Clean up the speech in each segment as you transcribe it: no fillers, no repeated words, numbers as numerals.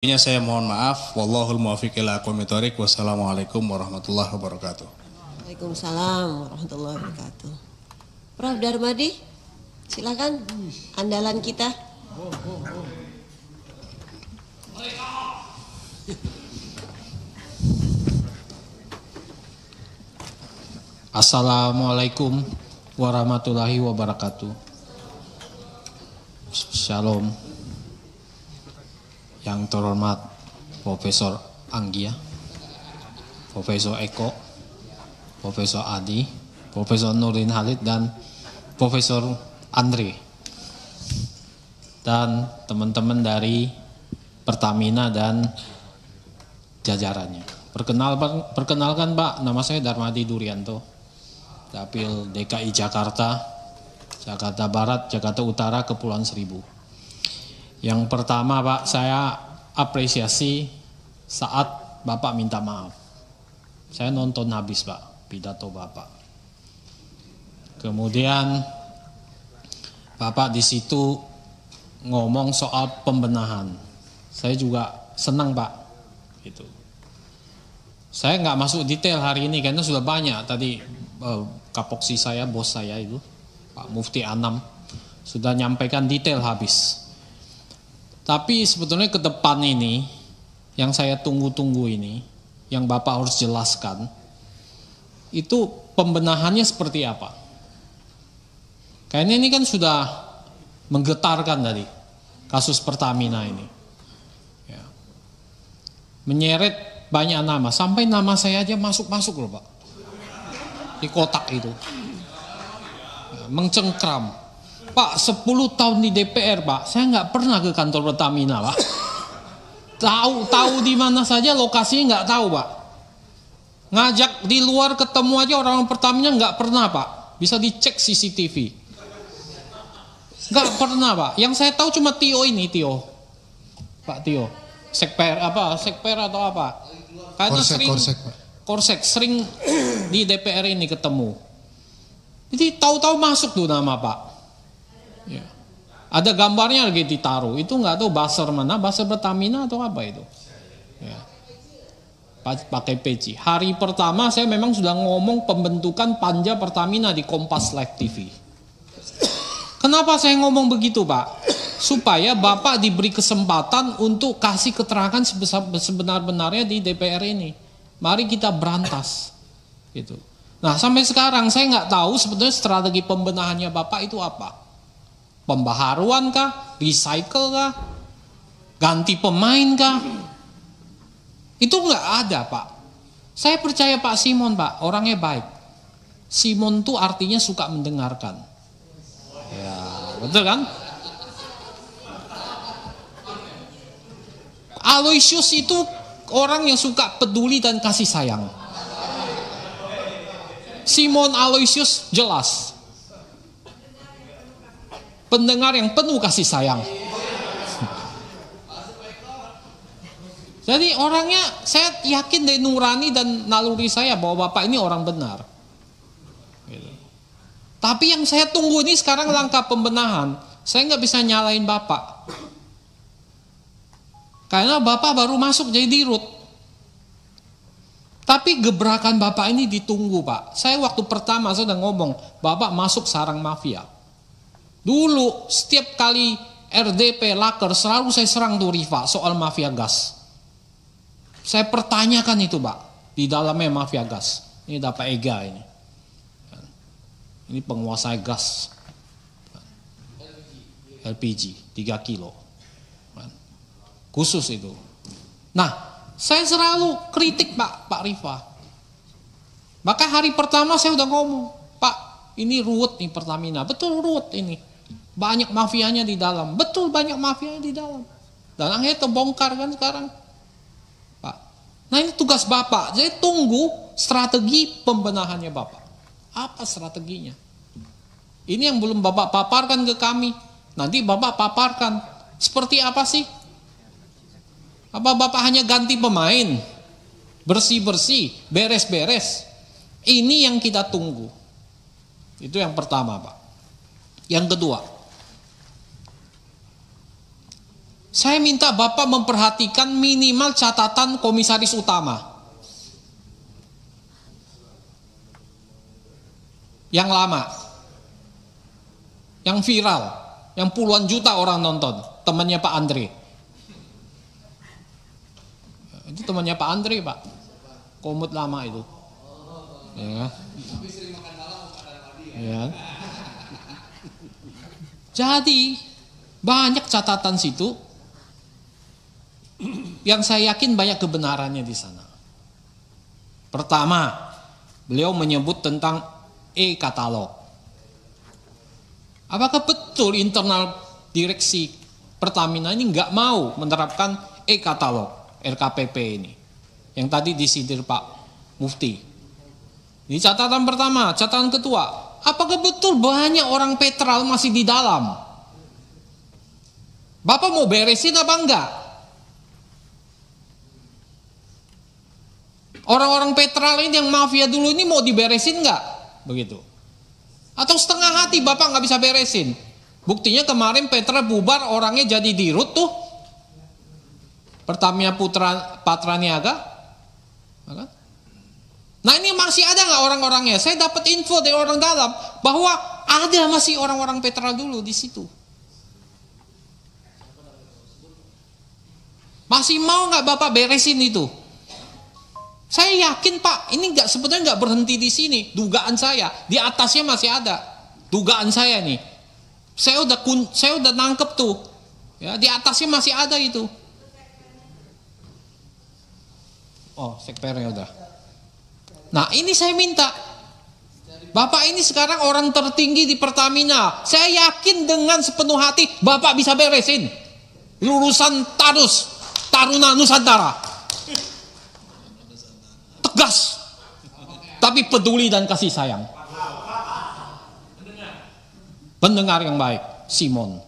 Saya mohon maaf. Wallahul muwaffiq ila aqwamit thoriq. Wassalamualaikum warahmatullahi wabarakatuh. Waalaikumsalam warahmatullahi wabarakatuh. Prof. Darmadi, silakan andalan kita. Assalamualaikum warahmatullahi wabarakatuh. Shalom. Yang terhormat Profesor Anggia, Profesor Eko, Profesor Adi, Profesor Nurdin Halid, dan Profesor Andre, dan teman-teman dari Pertamina dan jajarannya. Perkenalkan Pak, nama saya Darmadi Durianto, Dapil DKI Jakarta, Jakarta Barat, Jakarta Utara, Kepulauan Seribu. Yang pertama Pak, saya apresiasi saat Bapak minta maaf. Saya nonton habis Pak, pidato Bapak. Kemudian Bapak di situ ngomong soal pembenahan. Saya juga senang Pak. Gitu. Saya nggak masuk detail hari ini karena sudah banyak tadi kapoksi saya, bos saya itu, Pak Mufti Anam, sudah nyampaikan detail habis. Tapi sebetulnya ke depan ini, yang saya tunggu-tunggu ini, yang Bapak harus jelaskan, itu pembenahannya seperti apa? Kayaknya ini kan sudah menggetarkan tadi, kasus Pertamina ini. Ya. Menyeret banyak nama, sampai nama saya aja masuk-masuk loh Pak. Di kotak itu. Ya, mencengkram. Pak, 10 tahun di DPR Pak, saya nggak pernah ke kantor Pertamina Pak. Tahu di mana saja lokasinya nggak tahu Pak. Ngajak di luar ketemu aja orang Pertamina nggak pernah Pak. Bisa dicek CCTV. Nggak pernah Pak. Yang saya tahu cuma Tio ini, Tio. Pak Tio. Sekper atau apa? Kayaknya Korsek sering di DPR ini ketemu. Jadi tahu-tahu masuk tuh nama Pak. Ya. Ada gambarnya lagi ditaruh. Itu nggak tahu buzzer mana, buzzer Pertamina atau apa itu. Ya. Pakai peci. Hari pertama saya memang sudah ngomong pembentukan panja Pertamina di Kompas Live TV. Kenapa saya ngomong begitu Pak? Supaya Bapak diberi kesempatan untuk kasih keterangan sebenar-benarnya di DPR ini. Mari kita berantas. Gitu. Nah sampai sekarang saya nggak tahu sebetulnya strategi pembenahannya Bapak itu apa. Pembaharuan kah? Recycle kah? Ganti pemain kah? Itu nggak ada Pak. Saya percaya Pak Simon Pak, orangnya baik. Simon tuh artinya suka mendengarkan. Ya, betul kan? Aloysius itu orang yang suka peduli dan kasih sayang. Simon Aloysius jelas. Pendengar yang penuh kasih sayang. Jadi orangnya saya yakin dari nurani dan naluri saya bahwa Bapak ini orang benar. Gitu. Tapi yang saya tunggu ini sekarang langkah pembenahan. Saya nggak bisa nyalain Bapak. Karena Bapak baru masuk jadi dirut. Tapi gebrakan Bapak ini ditunggu Pak. Saya waktu pertama saya udah ngomong, Bapak masuk sarang mafia. Dulu setiap kali RDP Laker selalu saya serang tuh Riva soal mafia gas. Saya pertanyakan itu Pak, di dalamnya mafia gas. Ini dapat Ega ini. Ini penguasa gas. LPG 3 kilo. Khusus itu. Nah, saya selalu kritik Pak Riva. Maka hari pertama saya udah ngomong, Pak, ini ruwet nih Pertamina. Betul ruwet ini. Banyak mafianya di dalam. Betul banyak mafianya di dalam. Dan akhirnya terbongkar kan sekarang. Pak. Nah ini tugas Bapak. Jadi tunggu strategi pembenahannya Bapak. Apa strateginya? Ini yang belum Bapak paparkan ke kami. Nanti Bapak paparkan. Seperti apa sih? Apa Bapak hanya ganti pemain? Bersih-bersih, beres-beres. Ini yang kita tunggu. Itu yang pertama Pak. Yang kedua, Saya minta Bapak memperhatikan minimal catatan komisaris utama. Yang lama. Yang viral. Yang puluhan juta orang nonton. Temannya Pak Andre. Itu temannya Pak Andre, Pak. Komut lama itu. Ya. Ya. Jadi banyak catatan situ yang saya yakin banyak kebenarannya di sana. Pertama, beliau menyebut tentang e-katalog. Apakah betul internal direksi Pertamina ini nggak mau menerapkan e-katalog RKPP ini? Yang tadi disindir Pak Mufti. Ini catatan pertama. Catatan kedua, apakah betul banyak orang Petral masih di dalam? Bapak mau beresin apa enggak? Orang-orang Petral ini yang mafia dulu ini mau diberesin enggak? Begitu. Atau setengah hati Bapak nggak bisa beresin? Buktinya kemarin Petra bubar, orangnya jadi dirut tuh. Pertamina Patraniaga. Nah ini masih ada nggak orang-orangnya? Saya dapat info dari orang dalam bahwa ada masih orang-orang Petral dulu di situ. Masih mau nggak Bapak beresin itu? Saya yakin Pak, ini sebenarnya nggak berhenti di sini. Dugaan saya di atasnya masih ada. Dugaan saya nih, saya udah nangkep tuh. Ya, di atasnya masih ada itu. Oh, sekpernya udah. Nah, ini saya minta. Bapak ini sekarang orang tertinggi di Pertamina. Saya yakin dengan sepenuh hati Bapak bisa beresin. Lulusan Taruna Nusantara. Tegas, tapi peduli dan kasih sayang. Pendengar yang baik, Simon.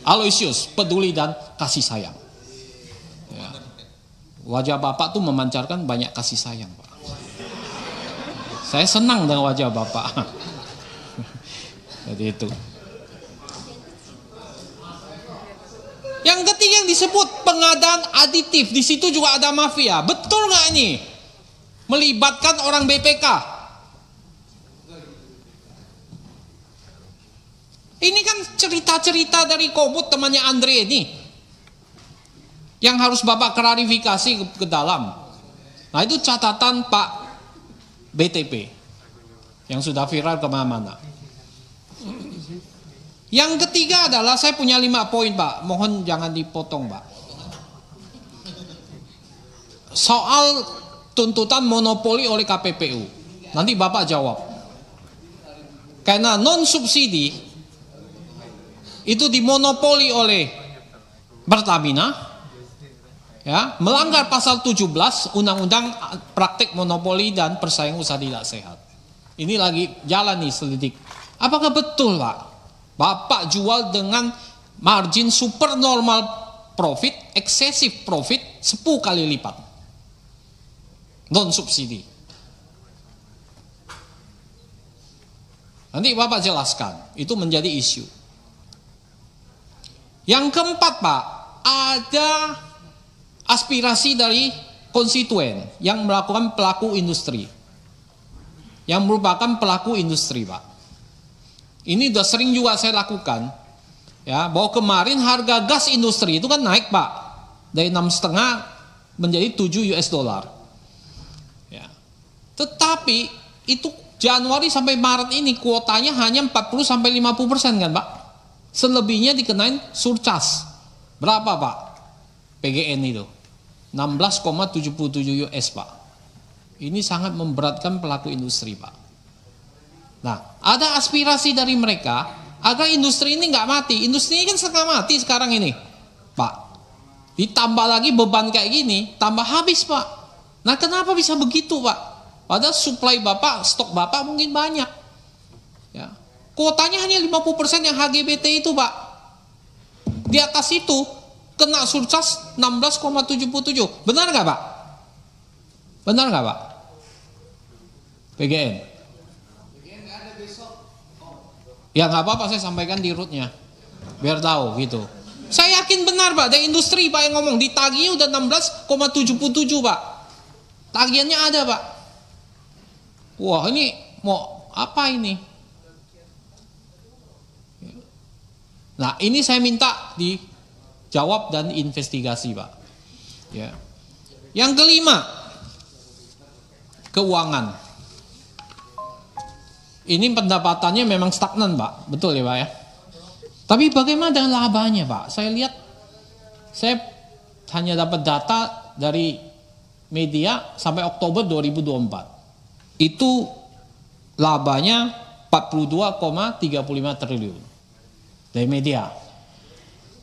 Aloysius, peduli dan kasih sayang. Ya. Wajah Bapak tuh memancarkan banyak kasih sayang, Pak. Saya senang dengan wajah Bapak. Jadi itu. Yang ketiga yang disebut pengadaan aditif, di situ juga ada mafia. Betul nggak ini? Melibatkan orang BPK. Ini kan cerita-cerita dari Komut temannya Andre ini, yang harus Bapak klarifikasi ke dalam. Nah itu catatan Pak BTP yang sudah viral kemana-mana. Yang ketiga adalah saya punya 5 poin Pak, mohon jangan dipotong Pak. Soal tuntutan monopoli oleh KPPU, nanti Bapak jawab. Karena non subsidi itu dimonopoli oleh Pertamina, ya, melanggar pasal 17 Undang-Undang Praktek Monopoli dan Persaingan Usaha Tidak Sehat. Ini lagi jalan nih selidik. Apakah betul Pak? Bapak jual dengan margin super normal profit, excessive profit 10 kali lipat. Non subsidi. Nanti Bapak jelaskan, itu menjadi isu. Yang keempat Pak, ada aspirasi dari konstituen yang melakukan pelaku industri. Yang merupakan pelaku industri Pak. Ini udah sering juga saya lakukan, ya, bahwa kemarin harga gas industri itu kan naik Pak, dari 6,5 menjadi 7 US dollar. Ya. Tetapi itu Januari sampai Maret ini kuotanya hanya 40-50% kan Pak, selebihnya dikenain surcharge. Berapa Pak? PGN itu 16,77 US Pak. Ini sangat memberatkan pelaku industri Pak. Nah, ada aspirasi dari mereka agar industri ini nggak mati. Industri ini kan setengah mati sekarang ini, Pak. Ditambah lagi beban kayak gini, tambah habis Pak. Nah, kenapa bisa begitu Pak? Padahal supply Bapak, stok Bapak mungkin banyak. Ya. Kuotanya hanya 50% yang HGBT itu Pak. Di atas itu kena surcharge 16,77. Benar nggak Pak? Benar nggak Pak? PGN. Ya nggak apa-apa, saya sampaikan di rootnya. Biar tahu gitu. Saya yakin benar Pak, dari industri Pak yang ngomong ditagih udah 16,77 Pak. Tagihannya ada Pak. Wah ini mau apa ini? Nah ini saya minta dijawab dan investigasi Pak. Ya. Yang kelima, keuangan. Ini pendapatannya memang stagnan Pak, betul ya Pak ya. Tapi bagaimana dengan labanya Pak? Saya lihat, saya hanya dapat data dari media sampai Oktober 2024. Itu labanya 42,35 triliun dari media.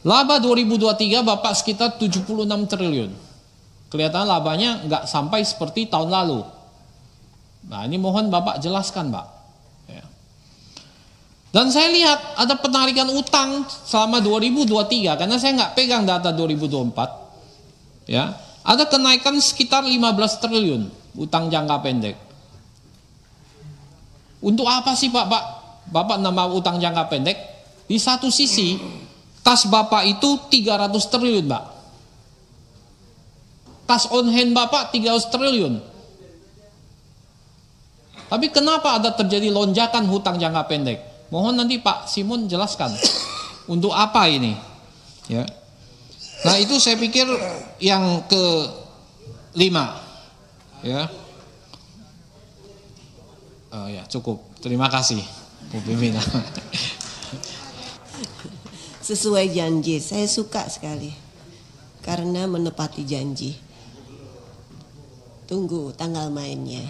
Laba 2023 Bapak sekitar 76 triliun. Kelihatan labanya nggak sampai seperti tahun lalu. Nah ini mohon Bapak jelaskan Pak. Dan saya lihat ada penarikan utang selama 2023 karena saya nggak pegang data 2024. Ya, ada kenaikan sekitar 15 triliun utang jangka pendek. Untuk apa sih Pak? Bapak nambah utang jangka pendek? Di satu sisi kas Bapak itu 300 triliun, Pak. Kas on hand Bapak 300 triliun. Tapi kenapa ada terjadi lonjakan hutang jangka pendek? Mohon nanti Pak Simon jelaskan untuk apa ini, ya. Nah itu saya pikir yang kelima, ya. Oh ya cukup, terima kasih Bu Pimpinan. Sesuai janji, saya suka sekali karena menepati janji. Tunggu tanggal mainnya.